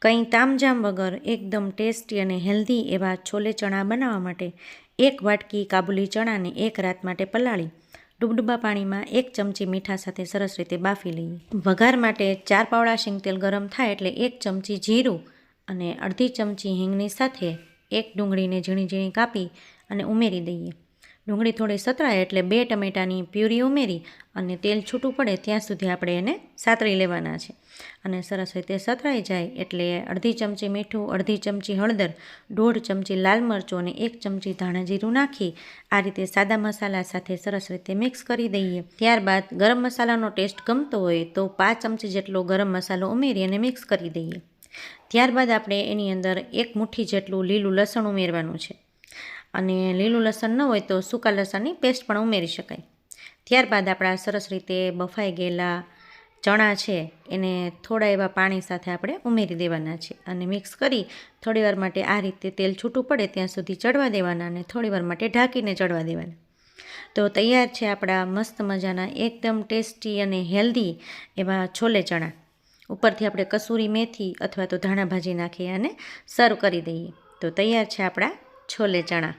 કંઈ તામઝામ વગર એકદમ ટેસ્ટી અને હેલ્ધી એવા છોલે ચણા બનાવવા માટે 1 વાટકી કાબુલી ચણાને 1 રાત માટે પલાળી ડૂબડૂબા પાણીમાં 1 ચમચી મીઠા સાથે સરસ રીતે બાફી લઈએ. વઘાર માટે 4 પાવડા શીંગ તેલ ગરમ થાય એટલે 1 ચમચી જીરું અને અડધી ચમચી હિંગની સાથે 1 ડુંગળીને ઝીણી ઝીણી કાપી અને ઉમેરી દઈએ. ડુંગળી થોડી સતળાય એટલે 2 ટમેટાની પ્યુરી ઉમેરી અને તેલ છૂટું પડે ત્યાં સુધી આપણે એને સાતળી લેવાના છે. અને સરસ રીતે સતળાઈ જાય એટલે અડધી ચમચી મીઠું, અડધી ચમચી હળદર, 1.5 ચમચી લાલ મરચું અને 1 ચમચી ધાણા જીરું નાખી આ રીતે સાદા મસાલા સાથે સરસ રીતે મિક્સ કરી દઈએ. ત્યારબાદ ગરમ મસાલાનો ટેસ્ટ ગમતો હોય તો 5 ચમચી જેટલો ગરમ મસાલો ઉમેરી અને મિક્સ કરી દઈએ. ત્યારબાદ આપણે એની અંદર 1 મુઠ્ઠી જેટલું લીલું લસણ ઉમેરવાનું છે અને લીલું લસણ ન હોય તો સૂકા લસણની પેસ્ટ પણ ઉમેરી શકાય. ત્યારબાદ આપણા સરસ રીતે બફાઈ ગયેલા ચણા છે એને થોડા એવા પાણી સાથે આપણે ઉમેરી દેવાના છે અને મિક્સ કરી થોડીવાર માટે આ રીતે તેલ છૂટું પડે ત્યાં સુધી ચડવા દેવાના અને થોડીવાર માટે ઢાંકીને ચડવા દેવાના. તો તૈયાર છે આપણા મસ્ત મજાના એકદમ ટેસ્ટી અને હેલ્ધી એવા છોલે ચણા. ઉપરથી આપણે કસૂરી મેથી અથવા તો ધાણા ભાજી નાખી અને સર્વ કરી દઈએ. તો તૈયાર છે આપણા છોલે ચણા.